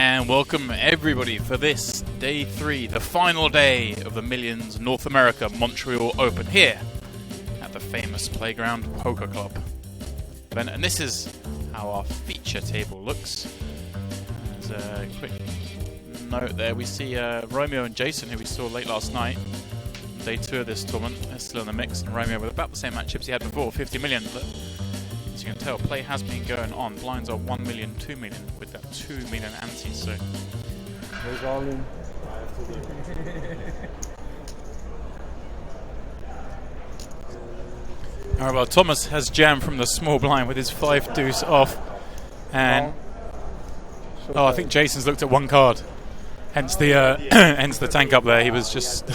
And welcome everybody for this day 3, the final day of the Millions North America Montreal Open here at the famous Playground Poker Club. And this is how our feature table looks. As a quick note there, we see Romeo and Jason, who we saw late last night. Day 2 of this tournament, they're still in the mix, and Romeo with about the same amount of chips he had before, 50 million. But as you can tell, play has been going on. Blinds are 1 million, 2 million, with that 2 million ante, so... There's all in. Alright, well, Thomas has jammed from the small blind with his 5 deuce off. And... Oh, I think Jason's looked at one card. Hence the hence the tank up there. He was just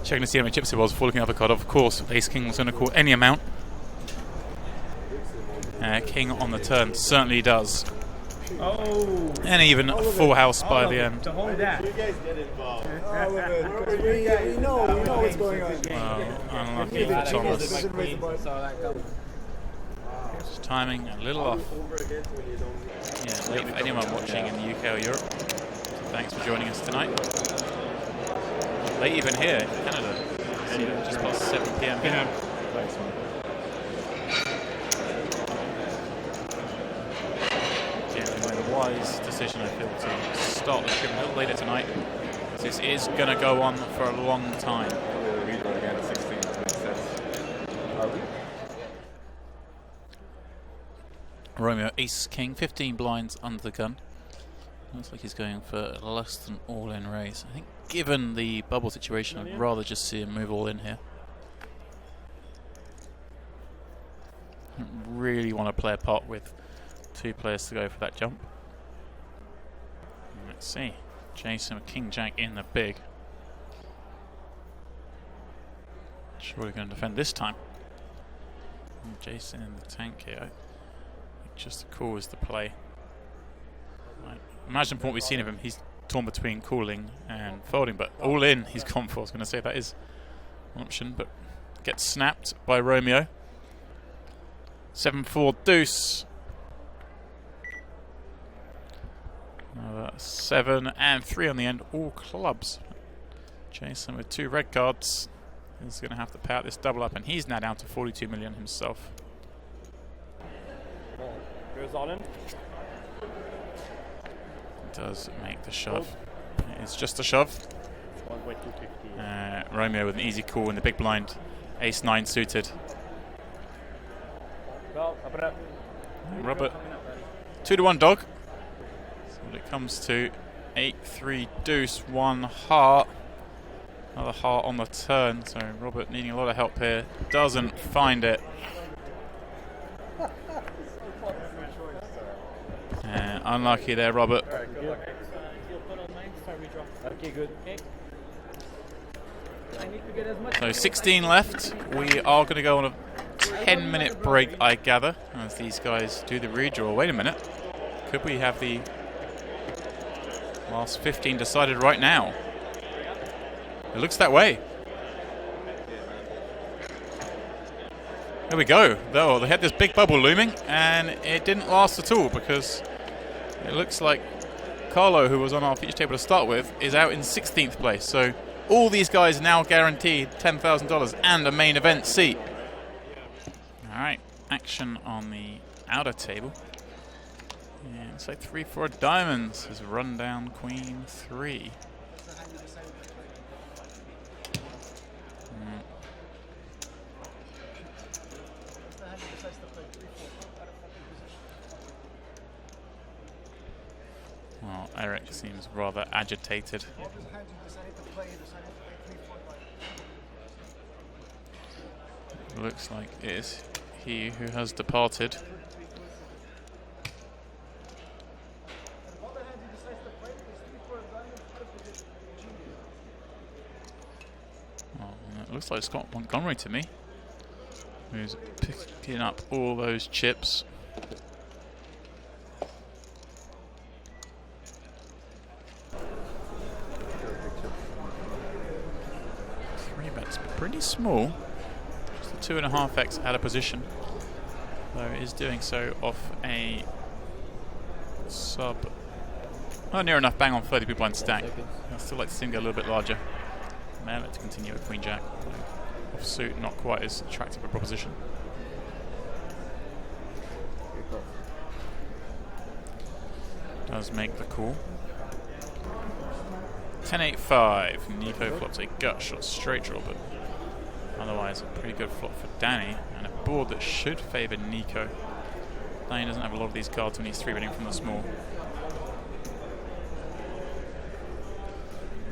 checking to see how many chips it was before looking at the card. Of course, Ace King was going to call any amount. King on the turn certainly does. Oh. And even a full house by the end. To hold that. You guys get involved. We know what's going on. Unlucky for Thomas. Just timing a little off. Yeah, late for anyone watching in the UK or Europe. So thanks for joining us tonight. Late even here in Canada. Just past 7 PM here. Wise decision, I feel, to start the stream a little later tonight. This is going to go on for a long time. Romeo Ace King, 15 blinds under the gun. Looks like he's going for less than all-in raise. I think given the bubble situation, I'd rather just see him move all in here. I don't really want to play a pot with 2 players to go for that jump. Let's see. Jason with King Jack in the big. Surely going to defend this time. And Jason in the tank here. I think just the call is the play. Right. Imagine from what we've seen of him, he's torn between calling and folding, but all in he's gone for. I was going to say that is an option, but gets snapped by Romeo. 7-4 deuce. 7 and 3 on the end, all clubs. Jason with 2 red cards is going to have to pay out this double up, and he's now down to 42 million himself. Goes all in. Does make the shove. It's just a shove. Romeo with an easy call in the big blind. Ace 9 suited. Robert 2-1 dog. What it comes to 8-3 deuce, 1 heart, another heart on the turn. So Robert needing a lot of help here, doesn't find it. Unlucky there, Robert. Okay, good. So 16 left. We are going to go on a 10-minute break, I gather, as these guys do the redraw. Wait a minute. Could we have the last 15 decided right now? It looks that way. There we go. Oh, they had this big bubble looming, and it didn't last at all because it looks like Carlo, who was on our feature table to start with, is out in 16th place. So all these guys now guaranteed $10,000 and a main event seat. All right, action on the outer table. Yeah, it's like 3-4 diamonds has run down Queen 3. Well, Eric seems rather agitated. Looks like it is he who has departed. It looks like Scott Montgomery to me, who's picking up all those chips. Three bets pretty small. Just a 2.5x out of position, though it is doing so off a sub Oh, near enough. Bang on 30 big blind 10 stack. seconds. I'd still like to see him get a little bit larger. May I like to continue with Queen Jack. Offsuit, not quite as attractive a proposition. Does make the call. 10-8-5. Nico flops a gut shot straight draw, but otherwise a pretty good flop for Danny, and a board that should favour Nico. Danny doesn't have a lot of these cards when he's 3-betting from the small.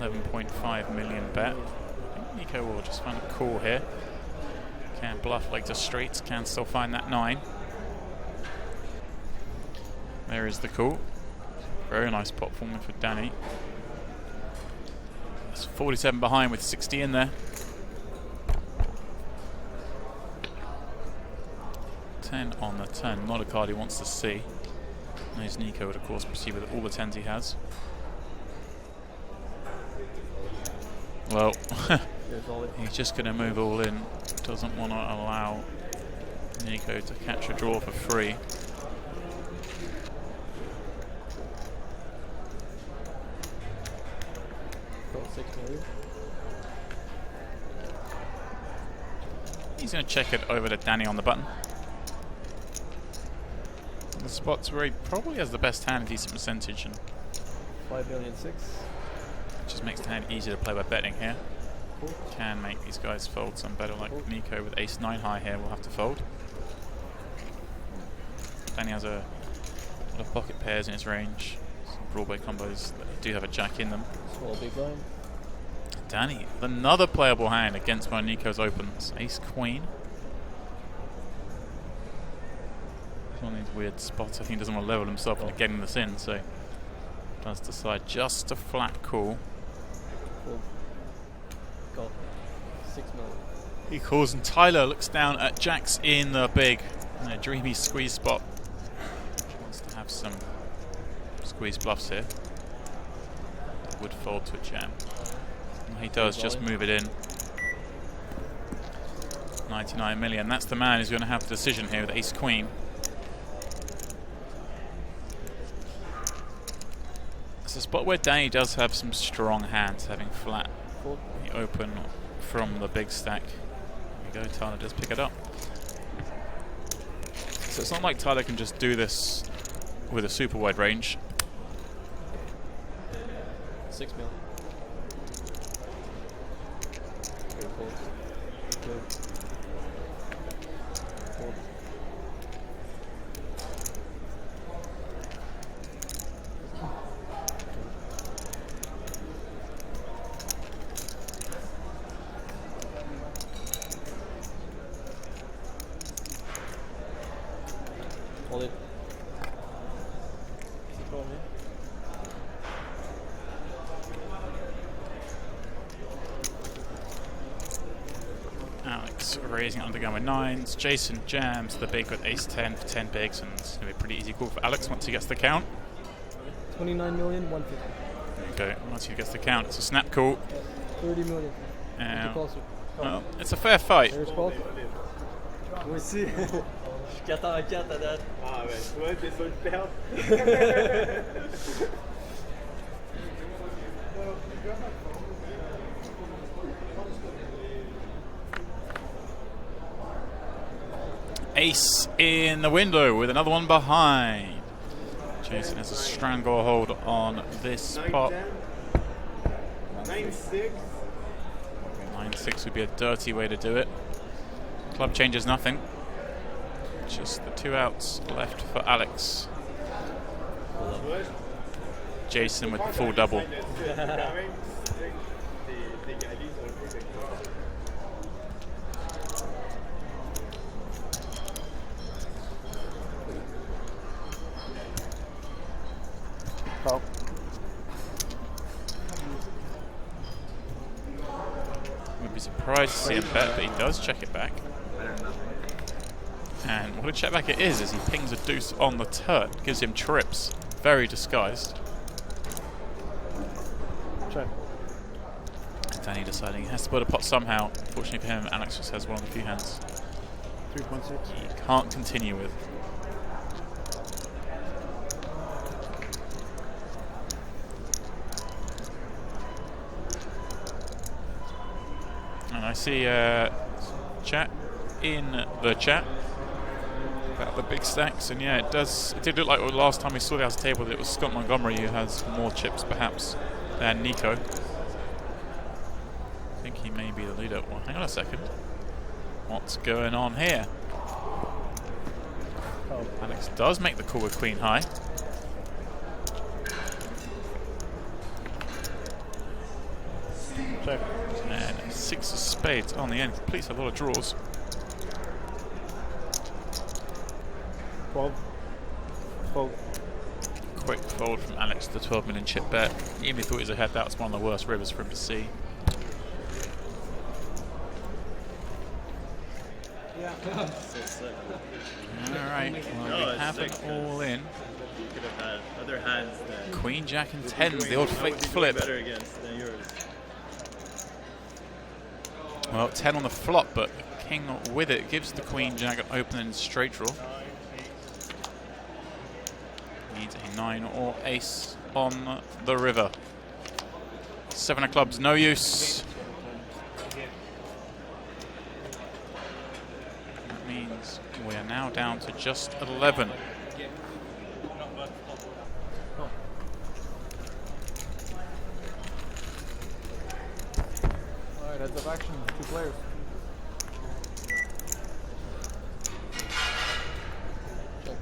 11.5 million bet. I think Nico will just find a call here. Can bluff like the straights, can still find that 9. There is the call. Very nice pot forming for Danny. It's 47 behind with 60 in there. 10 on the 10, not a card he wants to see. Knows Nico would of course proceed with all the 10s he has. Well, he's just going to move all in. Doesn't want to allow Nico to catch a draw for free. He's going to check it over to Danny on the button. The spots where he probably has the best hand, decent percentage, and 5,000,006. just makes the hand easier to play by betting here. Can make these guys fold some better, like Nico with ace 9 high here will have to fold. Danny has a lot of pocket pairs in his range, some Broadway combos that do have a jack in them. Small big blind. Danny with another playable hand against one of Nico's opens. Ace Queen. It's one of these weird spots. I think he doesn't want to level himself into getting this in, so does decide just to flat call. Got 6 million. He calls and Tyler looks down at jacks in the big, in a dreamy squeeze spot. He wants to have some squeeze bluffs here. Would fold to a jam. And he does just move it in. 99 million. That's the man who's going to have the decision here with ace queen. It's a spot where Danny does have some strong hands, having flat the open from the big stack. There you go, Tyler does pick it up. So it's not like Tyler can just do this with a super wide range. 6 million. Good fold. Good. Fold. Hold it. Keep going, man. Alex raising undergun with 9s. Jason jams the big with ace 10 for 10 bigs, and it's going to be a pretty easy call for Alex once he gets the count. 29,150,000. There you go, once he gets the count, it's a snap call. 30 million. Closer. Well, it's a fair fight. There's Paul. Moi aussi. Je suis 4 à 4 à date. Ah ouais, toi t'es sûr de perdre. Ace in the window with another one behind. Jason has a stranglehold on this pot. 9-6. 9-6 would be a dirty way to do it. Club changes nothing. Just the 2 outs left for Alex. Jason with the full double. Call. Would be surprised to see him bet, but he does check it back. And what a check back it is he pings a deuce on the turn, gives him trips, very disguised. Check. Danny deciding he has to put a pot somehow. Fortunately for him, Alex just has one of the few hands 3.6. he can't continue with. see chat in the chat about the big stacks, and yeah, it did look like the last time we saw the house table that it was Scott Montgomery who has more chips perhaps than Nico. I think he may be the leader. Well, hang on a second. What's going on here? Alex does make the call with Queen High. Check. And 6 of spades on the end. Completes a lot of draws. 12. Fold. Quick fold from Alex to the 12 million chip bet. Even if he thought he was ahead, that was one of the worst rivers for him to see. Yeah. So sick. Alright, well, we have it all in. You could have had other hands that Queen, Jack, and 10s, the old faked flip. better against than yours. Well, 10 on the flop, but King with it gives the Queen, Jack an open and straight draw. Needs a 9 or ace on the river. 7 of clubs, no use. That means we are now down to just 11. Alright, heads up action. 2 players. Check.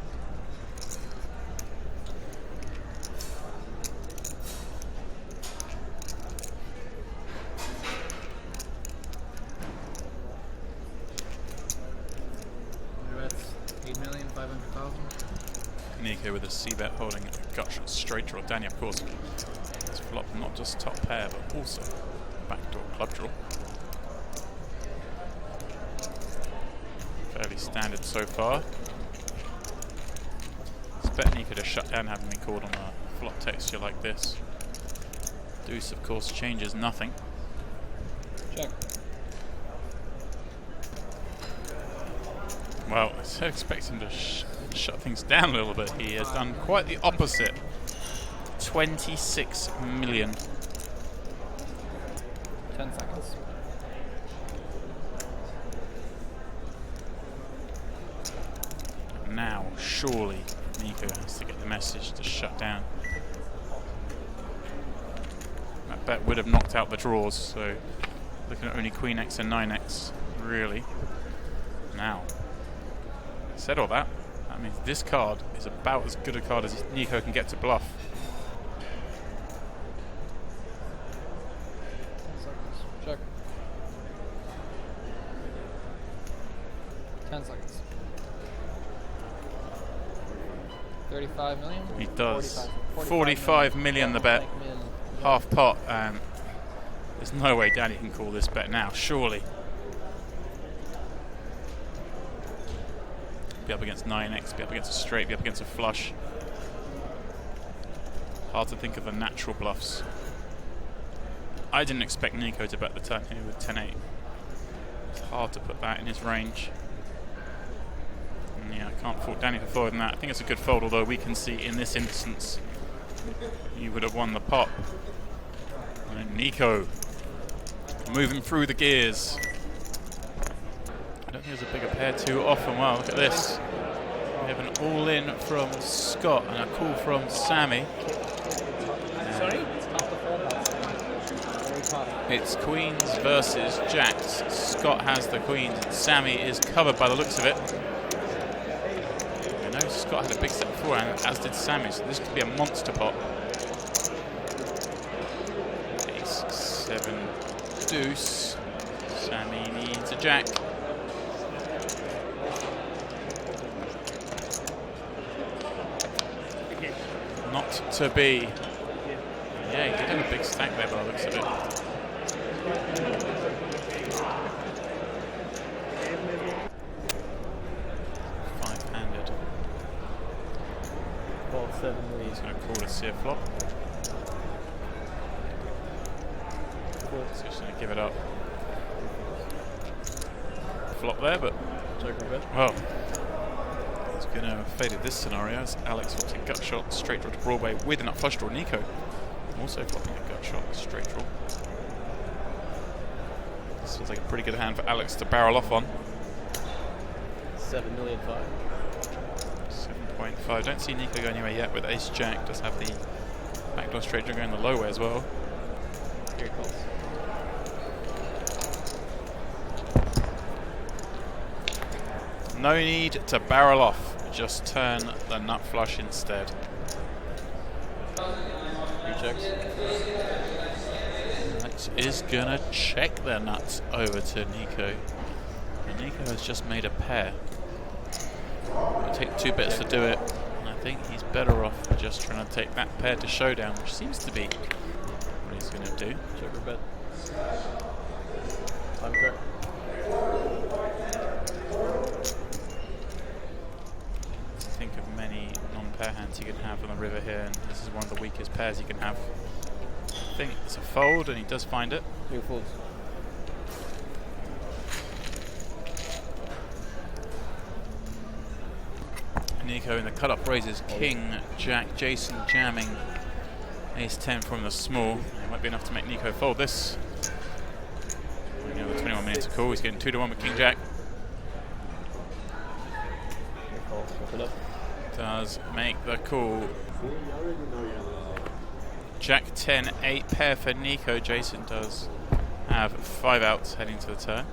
That's 8,500,000. Nico with a c-bet holding a gut shot straight draw. Danny, of course, has flopped not just top pair, but also backdoor club draw. Fairly standard so far. It's bet Nico to shut down having been called on a flop texture like this. Deuce, of course, changes nothing. Check. Well, I so expect him to shut things down a little bit. He has done quite the opposite. 26 million. 10 seconds. Now, surely, Nico has to get the message to shut down. That bet would have knocked out the draws, so looking at only Queen X and 9X, really. Now, said all that, that means this card is about as good a card as Nico can get to bluff. 10 seconds. Check. 10 seconds. 35 million? He does. 45 45 million the bet. Million. Half pot, and there's no way Danny can call this bet now, surely. Be up against 9x, be up against a straight, be up against a flush. Hard to think of the natural bluffs. I didn't expect Nico to bet the turn here with 10-8. It's hard to put that in his range. And yeah, I can't fault Danny for folding that. I think it's a good fold, although we can see in this instance he would have won the pot. And Nico moving through the gears. I don't think there's a bigger pair too often. Wow, look at this. We have an all-in from Scott and a call from Sammy. Sorry? It's queens versus jacks. Scott has the queens and Sammy is covered by the looks of it. I know Scott had a big set beforehand, as did Sammy, so this could be a monster pot. Ace, 7, deuce. Sammy needs a jack. Not to be. Yeah, he did have a big stack there by the looks of it. Five-handed. Ball 7 He's going to call a sear flop. So he's going to give it up. Flop there, but well, he's going to have faded this scenario as Alex flops a gut shot, straight draw to Broadway with an up flush draw. Nico also flopping a gut shot, straight draw. This feels like a pretty good hand for Alex to barrel off on. 7,500,000. 7.5. Don't see Nico go anywhere yet with Ace Jack. Does have the backdoor straight draw going the low way as well. Here it calls. No need to barrel off. Just turn the nut flush instead. Rejects. Alex is gonna check their nuts over to Nico. And Nico has just made a pair. It'll take 2 bets to do it. And I think he's better off just trying to take that pair to showdown, which seems to be what he's gonna do. Check or bet. Time correct. Think of many non-pair hands you can have on the river here, and this is one of the weakest pairs you can have. I think it's a fold, and he does find it. Two folds. Nico in the cutoff raises King, Jack, Jason jamming Ace 10 from the small. It might be enough to make Nico fold this. We know the 21 minutes to call. He's getting 2-1 with King Jack. Does make the call. Jack 10, 8 pair for Nico. Jason does have 5 outs heading to the turn.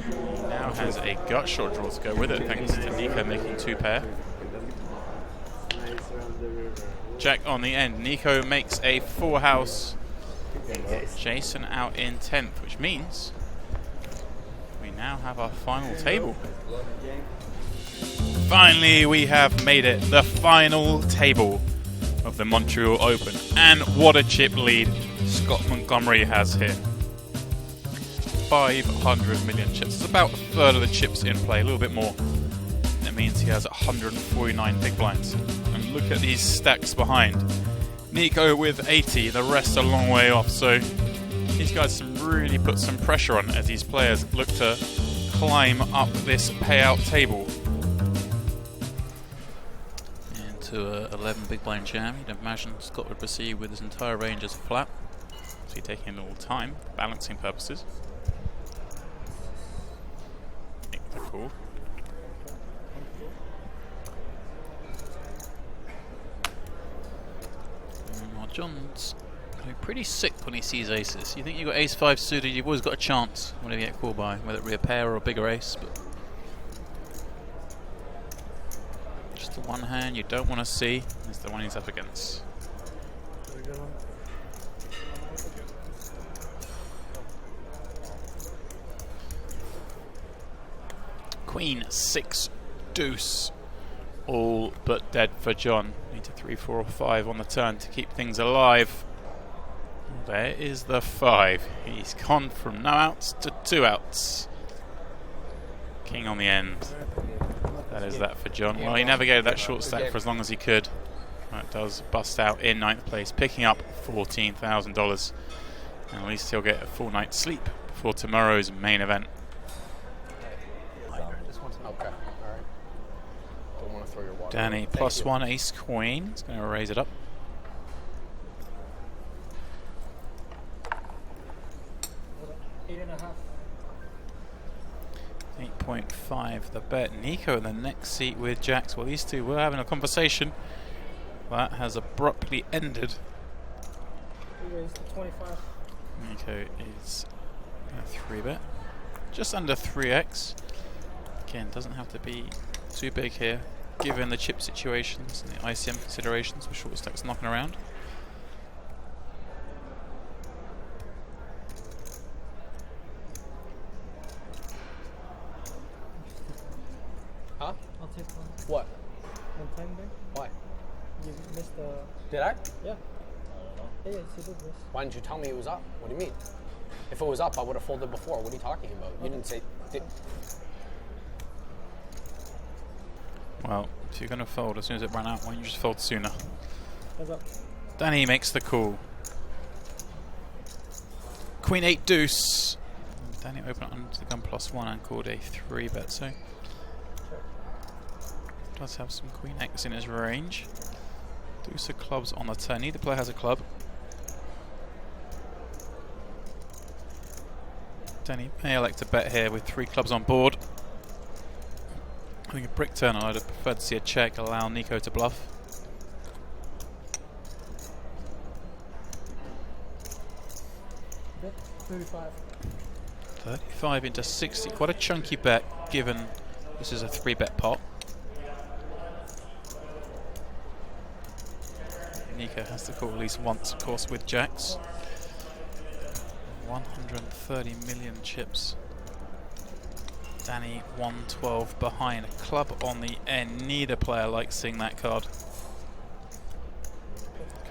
He now has a gut shot draw to go with it, thanks to Nico making 2 pair. Jack on the end. Nico makes a 4 house. Jason out in 10th, which means we now have our final table. Finally, we have made it. The final table of the Montreal Open. And what a chip lead Scott Montgomery has here. 500 million chips. It's about a third of the chips in play, a little bit more. That means he has 149 big blinds. And look at these stacks behind. Nico with 80, the rest a long way off. So these guys really put some pressure on as these players look to climb up this payout table. Into a 11 big blind jam. You'd imagine Scott would proceed with his entire range as a flat. So he's taking a little time, balancing purposes. Make the call. John's pretty sick when he sees aces. You think you've got ace 5 suited, you've always got a chance whenever you get called by, whether it be a pair or a bigger ace. But just the one hand you don't want to see is the one he's up against. Queen 6 deuce. All but dead for John. Need to 3, 4 or 5 on the turn to keep things alive. There is the 5. He's gone from no outs to 2 outs. King on the end. That is that for John. Well, he navigated that short stack for as long as he could. That does bust out in 9th place, picking up $14,000. And at least he'll get a full night's sleep before tomorrow's main event. Okay, alright. Don't want to throw your water. Danny +1 ace queen. He's going to raise it up. 8.5 the bet. Nico in the next seat with Jacks. Well, these two were having a conversation that has abruptly ended. Nico is a 3-bet. Just under 3x. Again, doesn't have to be too big here, given the chip situations and the ICM considerations with short stacks knocking around. Huh? I'll take one. What? One time there. Why? You missed the. Did I? Yeah. Yeah, yes, you did this. Why didn't you tell me it was up? What do you mean? If it was up, I would have folded before. What are you talking about? You didn't say. Well, if you're going to fold as soon as it ran out, why don't you just fold sooner? What's up? Danny makes the call. Queen 8 deuce. Danny opened it under the gun +1 and called a 3-bet, so does have some Queen X in his range. Deuce of clubs on the turn. Neither player has a club. Danny may elect to bet here with 3 clubs on board. I think a brick turn, I'd have preferred to see a check, allow Nico to bluff. Bet 35. 35 into 60, quite a chunky bet given this is a 3-bet pot. Nico has to call at least once, of course, with jacks. 130 million chips. Danny 112 behind, a club on the end. Neither player likes seeing that card.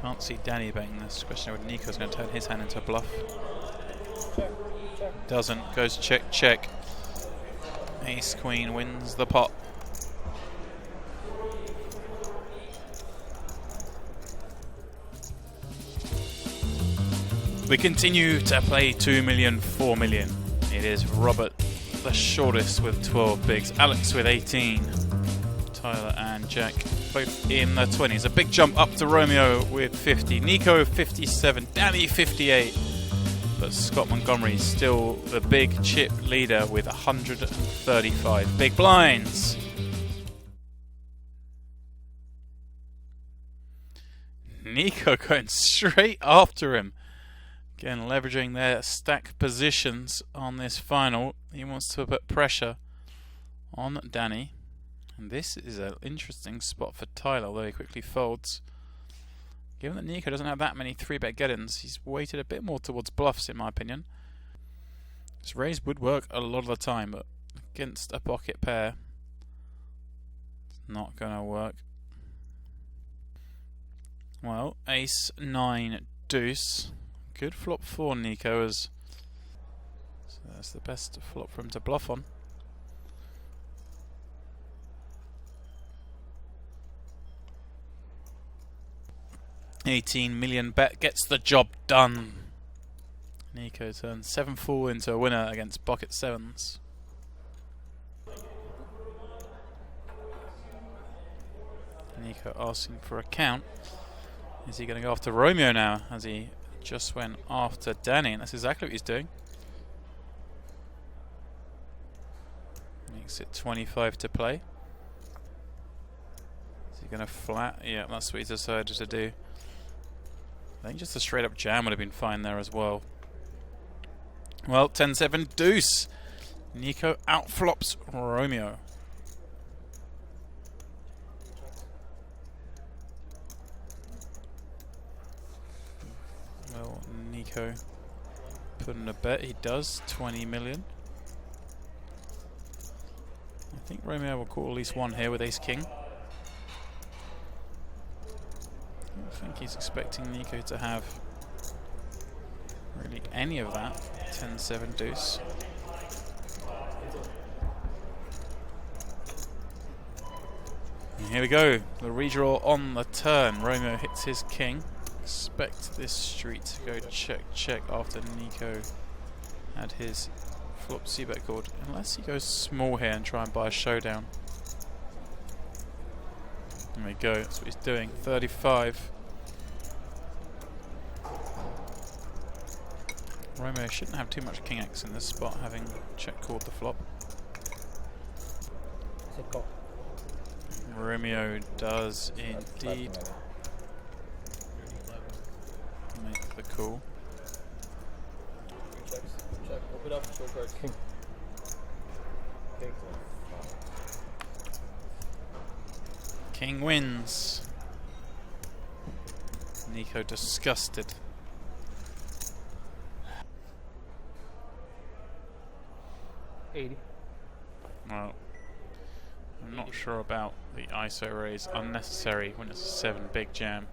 Can't see Danny betting this. Question whether Nico's going to turn his hand into a bluff. Doesn't. Goes check, check. Ace Queen wins the pot. We continue to play 2 million, 4 million. It is Robert, the shortest, with 12 bigs. Alex with 18. Tyler and Jack both in the 20s. A big jump up to Romeo with 50. Nico 57. Danny 58. But Scott Montgomery still the big chip leader with 135 big blinds. Nico going straight after him. Again, leveraging their stack positions on this final. He wants to put pressure on Danny. And this is an interesting spot for Tyler, although he quickly folds. Given that Nico doesn't have that many 3-bet get-ins, he's weighted a bit more towards bluffs, in my opinion. This raise would work a lot of the time, but against a pocket pair, it's not going to work. Well, ace, 9, deuce. Good flop for Nico, as so that's the best flop for him to bluff on. $18 million bet gets the job done. Nico turns 7-4 into a winner against pocket 7s. Nico asking for a count. Is he going to go after Romeo now, as he just went after Danny? And that's exactly what he's doing. Makes it 25 to play. Is he going to flat? Yeah, that's what he decided to do. I think just a straight up jam would have been fine there as well. Well, 10-7 deuce. Nico outflops Romeo. Well, Nico put in a bet. He does. 20 million. I think Romeo will call at least one here with ace king. I don't think he's expecting Nico to have really any of that. 10-7 deuce. And here we go. The redraw on the turn. Romeo hits his king. Expect this street to go check, check after Nico had his flop c-bet called. Unless he goes small here and try and buy a showdown. There we go. That's what he's doing. 35. Romeo shouldn't have too much king x in this spot, having check called the flop. Romeo does indeed make the call. Check. Open up. Show cards. King. King wins. Nico disgusted. Well, I'm not sure about the ISO raise. Unnecessary when it's a 7 big jam.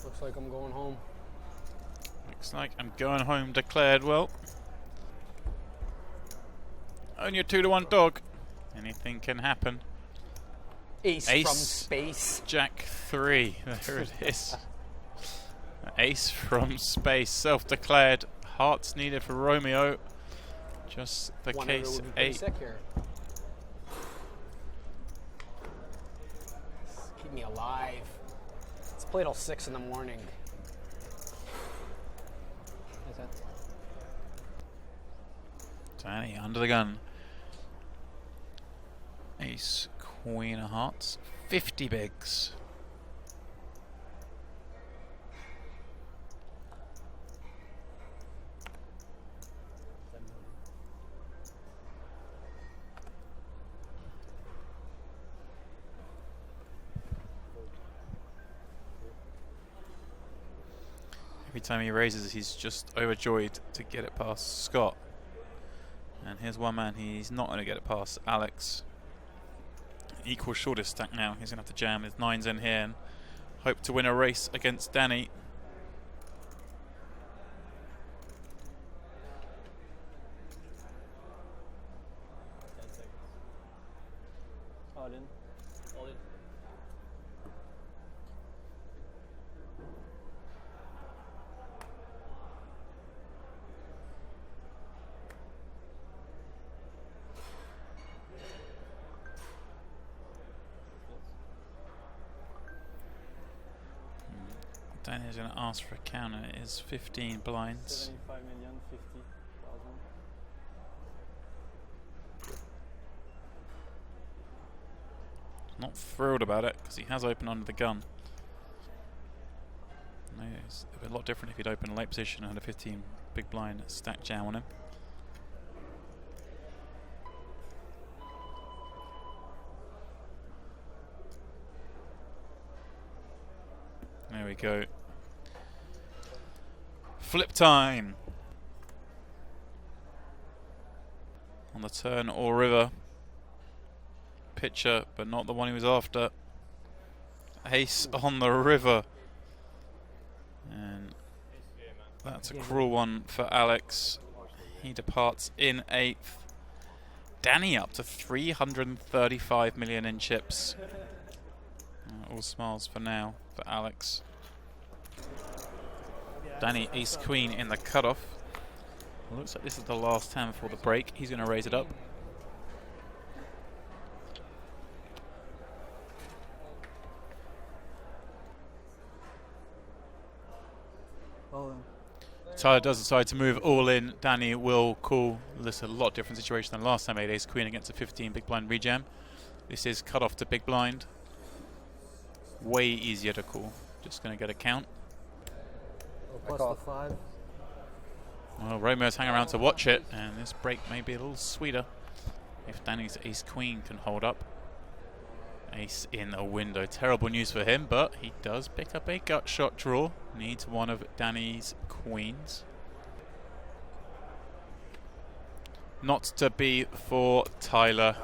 Looks like I'm going home. Looks like I'm going home declared. Well, only a 2-to-1 dog. Anything can happen. Ace from space. Jack 3. There it is. Ace from space. Self-declared. Hearts needed for Romeo. Just the case 8. Keep me alive. It's play till 6 in the morning. Is that Danny under the gun. Ace, queen of hearts, 50 bigs. Every time he raises, he's just overjoyed to get it past Scott. And here's one man he's not going to get it past, Alex. Equal shortest stack now. He's going to have to jam his 9s in here and hope to win a race against Danny. All in. All in. Danny's going to ask for a counter. It is 15 blinds. 75,050,000. Not thrilled about it because he has opened under the gun. No, it's a lot different if he'd opened a late position and had a 15 big blind stack jam on him. There we go. Flip time. On the turn or river. Pitcher, but not the one he was after. Ace on the river. And that's a cruel one for Alex. He departs in 8th. Danny up to 335 million in chips. All smiles for now for Alex. Danny ace queen in the cutoff. Looks like this is the last hand before the break. He's going to raise it up. All in. Tyler does decide to move all in. Danny will call. This is a lot different situation than last time he had ace queen against a 15 big blind rejam. This is cut off to big blind. Way easier to call. Just going to get a count. Plus the 5. Well, Romeo's hanging around to watch it, and this break may be a little sweeter if Danny's ace queen can hold up. Ace in a window. Terrible news for him, but he does pick up a gut shot draw. Needs one of Danny's queens. Not to be for Tyler.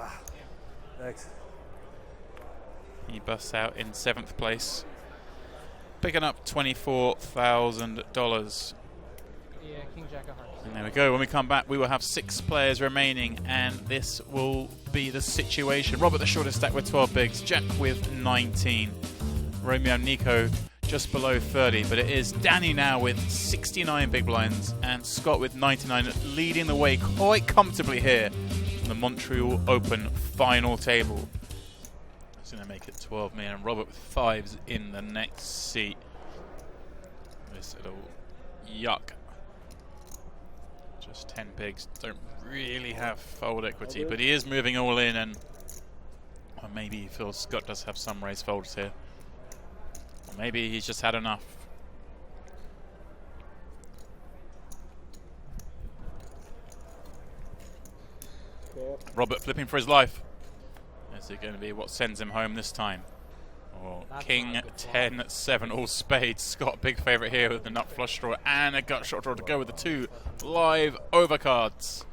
Thanks. He busts out in 7th place, picking up $24,000. yeah, King Jack of Hearts. And there we go. When we come back, we will have 6 players remaining, and this will be the situation. Robert, the shortest stack with 12 bigs. Jack with 19. Romeo and Nico just below 30. But it is Danny now with 69 big blinds, and Scott with 99, leading the way quite comfortably here on the Montreal Open final table. It's going to make it 12 million. And Robert with 5s in the next seat. This little yuck. Just 10 bigs, don't really have fold equity, but he is moving all in, and or maybe he feels Scott does have some raise folds here. Or maybe he's just had enough. Cool. Robert flipping for his life. Is it going to be what sends him home this time? Or That's King not a good 10-7 all spades. Scott, big favourite here with the nut flush draw and a gut shot draw to go with the 2 live overcards.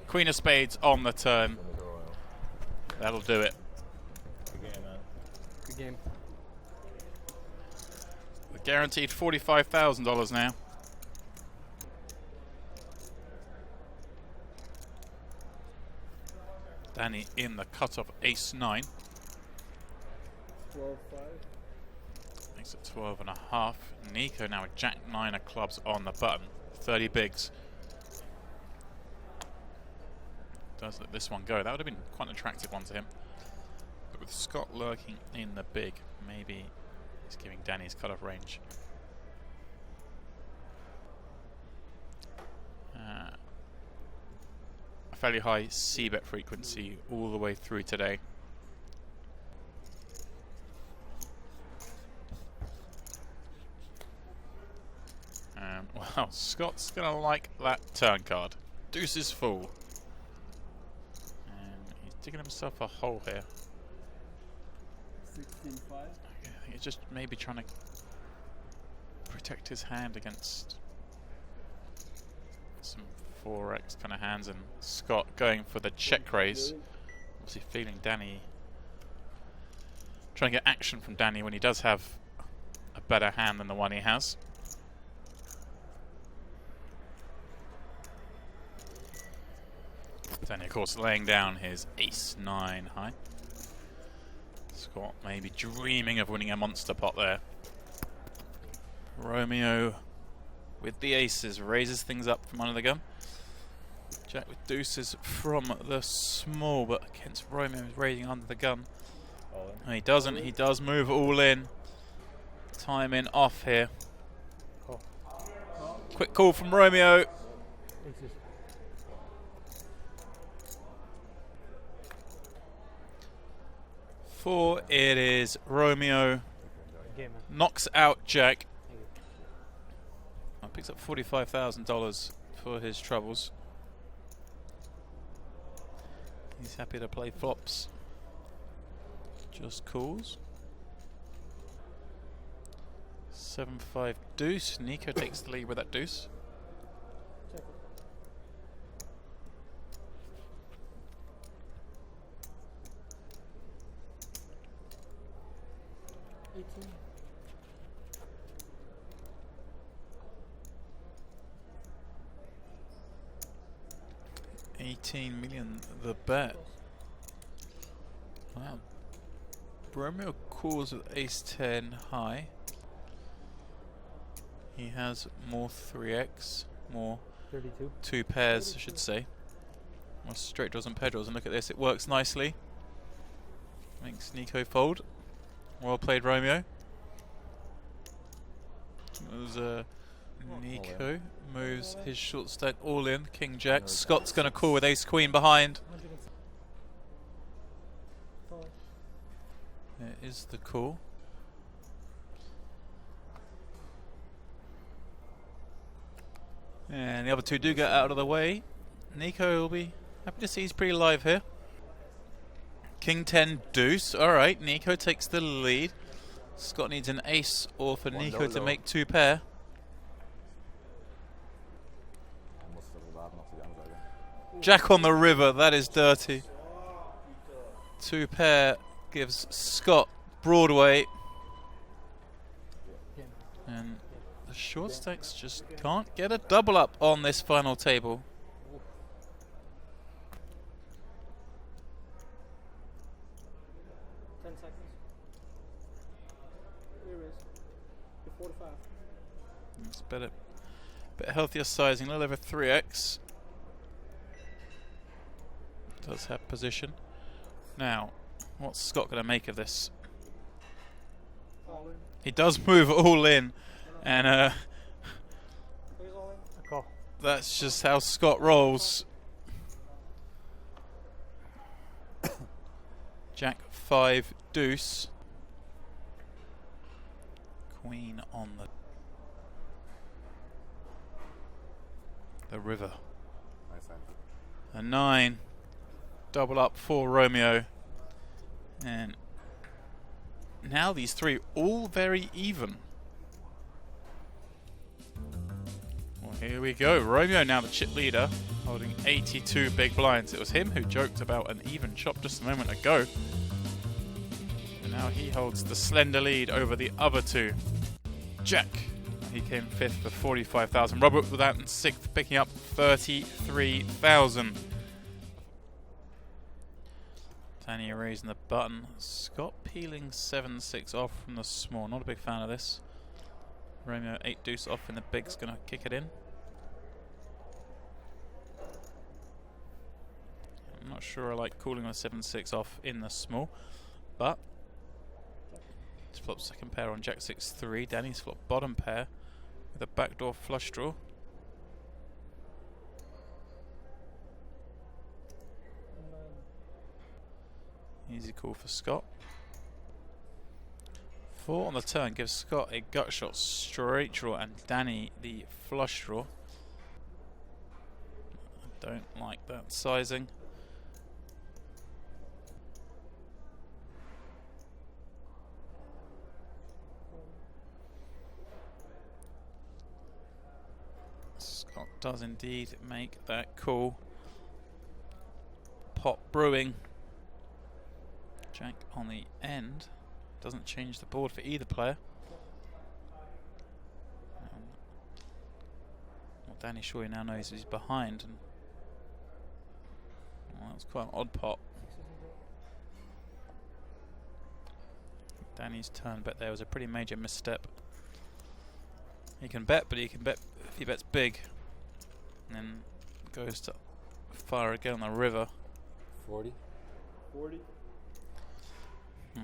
Queen of spades on the turn. That'll do it. Good game, man. Good game. We're guaranteed $45,000 now. Danny in the cutoff ace-9. 12-5. Makes it 12.5. Nico now with jack-9 of clubs on the button. 30 bigs. Does let this one go. That would have been quite an attractive one to him. But with Scott lurking in the big, maybe Just giving Danny's cut-off range. A fairly high c-bet frequency all the way through today. Wow, Scott's gonna like that turn card. Deuce is full. And he's digging himself a hole here. 16-5. I think he's just maybe trying to protect his hand against some 4x kind of hands, and Scott going for the check raise. Obviously feeling Danny, trying to get action from Danny when he does have a better hand than the one he has. Danny, of course, laying down his ace-9 high. Scott maybe dreaming of winning a monster pot there. Romeo with the aces raises things up from under the gun. Jack with deuces from the small, but against Romeo raising under the gun. No, he doesn't. He does move all in. Timing off here. Quick call from Romeo. Four, it is Romeo. Knocks out Jack. Picks up $45,000 for his troubles. He's happy to play flops. Just calls. 7-5 deuce. Nico takes the lead with that deuce. $18 million the bet. Wow. Romeo calls with ace-10 high. He has more 3x, more 32. 2 pairs, I should say. More straight draws and pair draws, and look at this, it works nicely. Makes Nico fold. Well played, Romeo. It was Nico moves his short stack all in, King Jack. Scott's going to call with ace queen behind. There is the call. And the other two do get out of the way. Nico will be happy to see he's pretty live here. King 10 deuce. Alright, Nico takes the lead. Scott needs an ace or for Nico to make 2 pair. Jack on the river, that is dirty. 2 pair gives Scott Broadway. And the short stacks just can't get a double up on this final table. It's better, bit healthier sizing, a little over 3x. Does have position. Now, what's Scott going to make of this? He does move all in, and that's just how Scott rolls. Jack 5 deuce. Queen on the river. A 9. Double up for Romeo. And now these three all very even. Well, here we go. Romeo now the chip leader, holding 82 big blinds. It was him who joked about an even chop just a moment ago. And now he holds the slender lead over the other two. Jack, he came 5th for 45,000. Robert with that in 6th, picking up 33,000. Danny raising the button. Scott peeling 7-6 off from the small. Not a big fan of this. Romeo 8 deuce off in the big's gonna kick it in. I'm not sure I like calling a 7-6 off in the small, but He's flopped second pair on Jack 6-3. Danny's flopped bottom pair with a backdoor flush draw. Easy call for Scott. 4 on the turn gives Scott a gut shot straight draw and Danny the flush draw. I don't like that sizing. Scott does indeed make that call. Pot brewing. Jack on the end. Doesn't change the board for either player. Well, Danny surely now knows he's behind. And well, that's quite an odd pot. Danny's turn bet there was a pretty major misstep. He can bet, but he can bet if he bets big. And then goes to fire again on the river. 40. 40.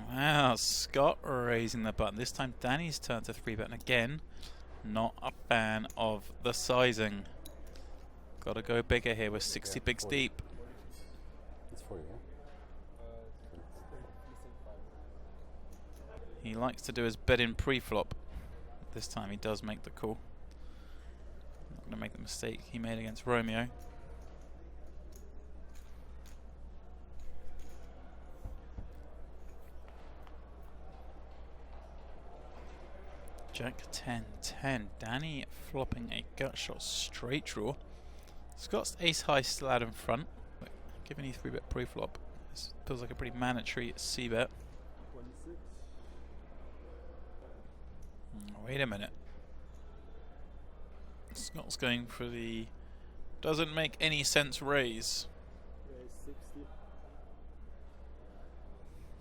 Wow, Scott raising the button. This time Danny's turn to 3-bet, and again, not a fan of the sizing. Got to go bigger here with 60 bigs deep. It's 40, yeah? He likes to do his bet in pre-flop. This time he does make the call. Not going to make the mistake he made against Romeo. Jack 10-10. Danny flopping a gut shot straight draw. Scott's ace high still out in front. But given he 3-bet pre-flop, this feels like a pretty mandatory c-bet. 26. Wait a minute. Scott's going for the doesn't make any sense raise. Raise 60.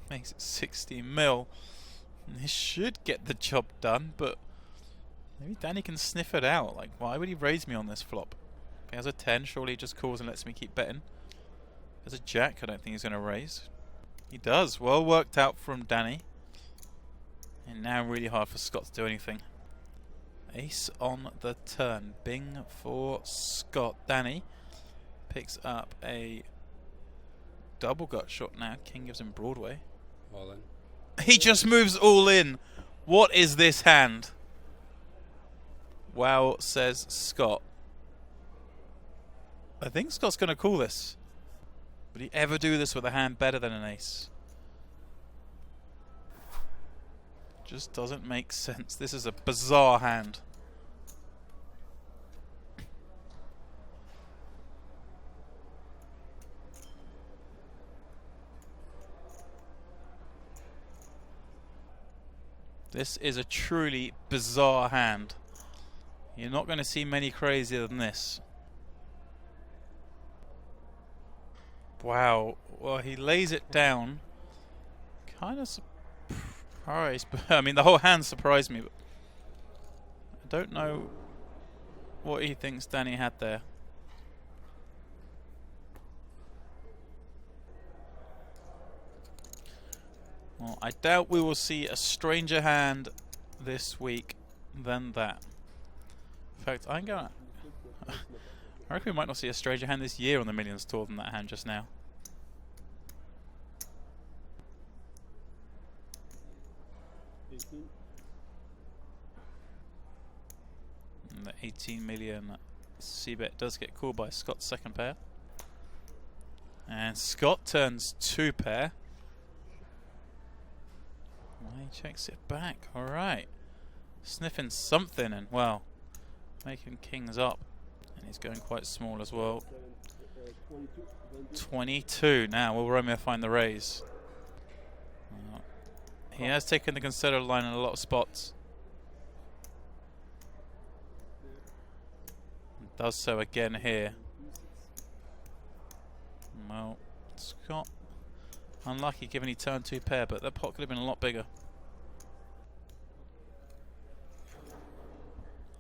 Makes it 60 mil. This should get the job done, but maybe Danny can sniff it out. Like, why would he raise me on this flop? If he has a 10, surely he just calls and lets me keep betting. If there's a jack, I don't think he's going to raise. He does. Well worked out from Danny. And now really hard for Scott to do anything. Ace on the turn. Bing for Scott. Danny picks up a double gut shot now. King gives him Broadway. All in. He just moves all in. What is this hand? Wow, says Scott. I think Scott's going to call this. Would he ever do this with a hand better than an ace? Just doesn't make sense. This is a bizarre hand. This is a truly bizarre hand. You're not going to see many crazier than this. Wow. Well, he lays it down. Kind of surprised. But I mean, the whole hand surprised me. But I don't know what he thinks Danny had there. Well, I doubt we will see a stranger hand this week than that. In fact, I reckon we might not see a stranger hand this year on the Millions Tour than that hand just now. And the 18 million c-bet does get called by Scott's second pair. And Scott turns 2 pair. Well, he checks it back. Alright. Sniffing something and, well, making kings up. And he's going quite small as well. 22. Now, will Romeo find the raise? He has taken the consider line in a lot of spots. Does so again here. Well, Scott unlucky given he turned 2 pair, but that pot could have been a lot bigger.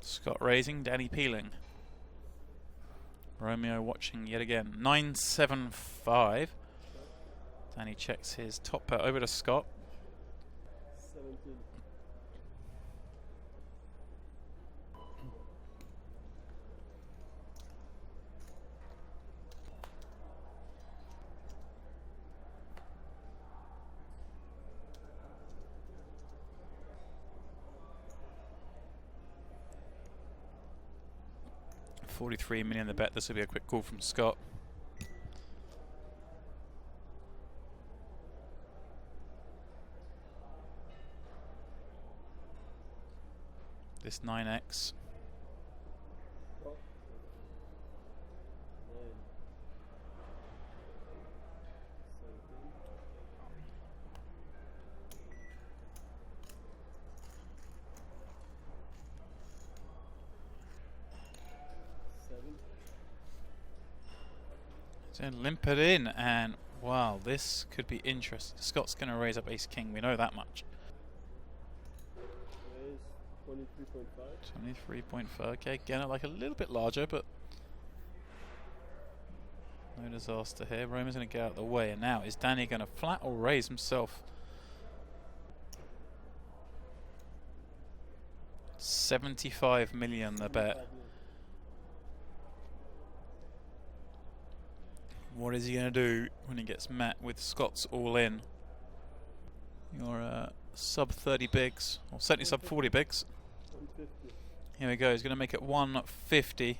Scott raising, Danny peeling. Romeo watching yet again. 9-7-5. Danny checks his top pair over to Scott. 17. $43 million the bet. This will be a quick call from Scott. This 9x. Oh. 17. So limp it in, and wow, this could be interesting. Scott's going to raise up ace king. We know that much. 23.5. 23.5. Okay, again, I like a little bit larger, but no disaster here. Roman's going to get out of the way, and now is Danny going to flat or raise himself? 75 million the bet. What is he going to do when he gets met with Scott's all in? You're sub 30 bigs, or certainly sub 40 bigs. 150. Here we go, he's going to make it 150.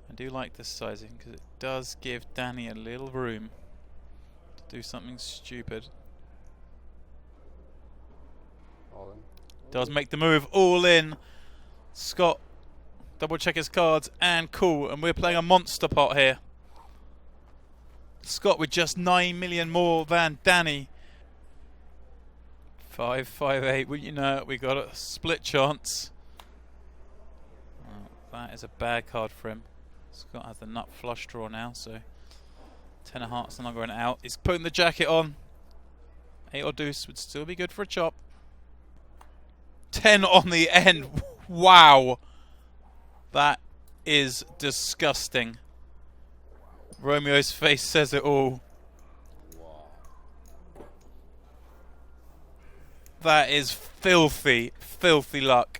I do like this sizing because it does give Danny a little room to do something stupid. All in. Does make the move, all in. Scott, double check his cards, and cool. And we're playing a monster pot here. Scott with just 9 million more than Danny. 5, 5, 8. Well, you know, we got a split chance. Well, that is a bad card for him. Scott has the nut flush draw now, so 10 of hearts not going out. He's putting the jacket on. 8 or deuce would still be good for a chop. 10 on the end. Wow. That is disgusting. Romeo's face says it all. That is filthy, filthy luck.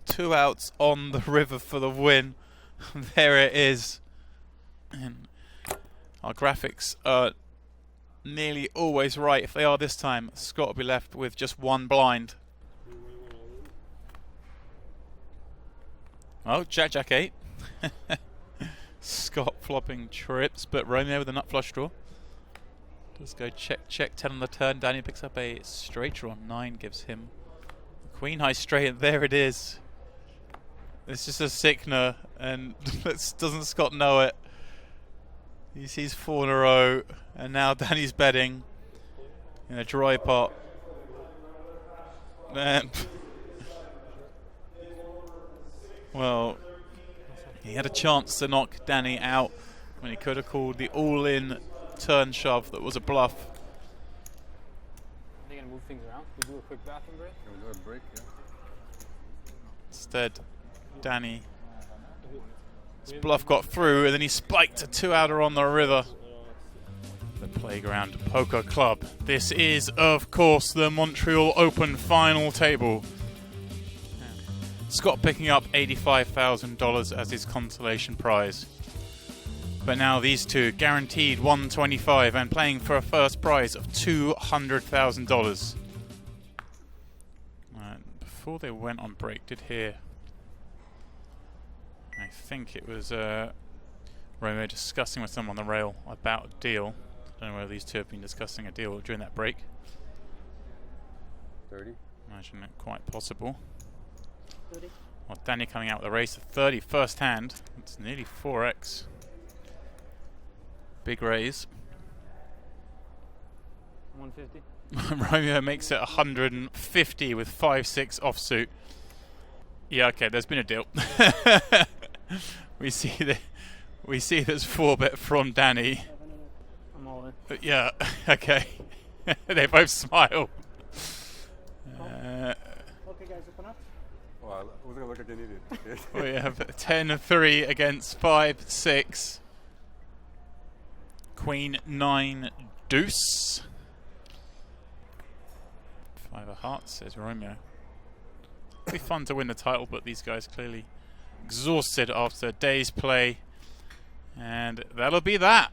2 outs on the river for the win. There it is. And our graphics are nearly always right. If they are this time, Scott will be left with just 1 blind. Oh, Jack 8. Scott flopping trips, but Romeo with a nut flush draw. Does go check 10 on the turn. Danny picks up a straight draw. 9 gives him queen high straight, and there it is. It's just a sickener, and doesn't Scott know it? He sees 4 in a row, and now Danny's betting in a dry pot. And well, he had a chance to knock Danny out when he could have called the all-in turn shove that was a bluff. Are they going to move things around? We do a quick bathroom break? Can we do a break? Yeah. Instead, Danny's bluff got through, and then he spiked a 2-outer on the river. The Playground Poker Club. This is, of course, the Montreal Open final table. Scott picking up $85,000 as his consolation prize. But now these two guaranteed $125 and playing for a first prize of $200,000. Before they went on break, did hear, I think it was Romeo discussing with someone on the rail about a deal. I don't know whether these two have been discussing a deal during that break. 30. Imagine it quite possible. 30. Well, Danny coming out with a race of 30 first hand. It's nearly 4x. Big raise. 150. Romeo makes it 150 with 5-6 offsuit. Yeah, okay, there's been a deal. we see there's 4-bet from Danny. I'm all in. But yeah, okay. They both smile. Okay, guys, open up. Well, I was gonna look like an idiot. We have 10-3 against 5-6. Queen 9 deuce. 5 of hearts, says Romeo. It'd be fun to win the title, but these guys clearly exhausted after a day's play. And that'll be that.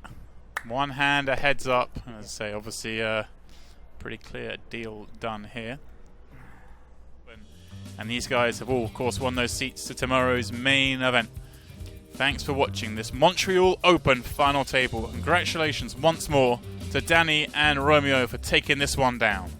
One hand, a heads up. As I say, obviously pretty clear deal done here. And these guys have all, of course, won those seats to tomorrow's main event. Thanks for watching this Montreal Open final table. Congratulations once more to Danny and Romeo for taking this one down.